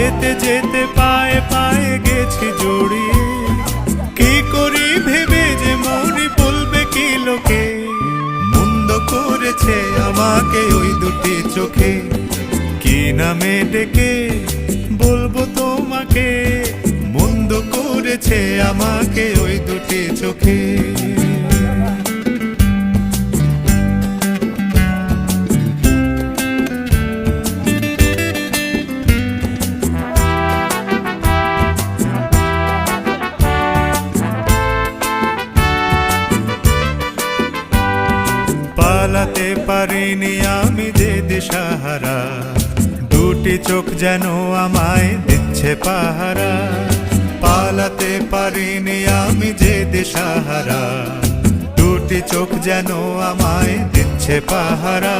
যেতে যেতে পায়ে পায়ে গেছি জড়িয়ে, কি করি ভেবে যে মনে বলবে কি লোকে। মন্দ করেছে আমাকে ওই দুটি চোখে, কি নামে ডেকে বলবো তোমাকে। মন্দ করেছে আমাকে ওই দুটি চোখে। পালাতে পারিনি আমি যে দিশাহারা, দুটি চোখ যেন আমায় দিচ্ছে পাহারা। পালাতে পারিনি আমি যে দিশাহারা, দুটি চোখ যেন আমায় দিচ্ছে পাহারা।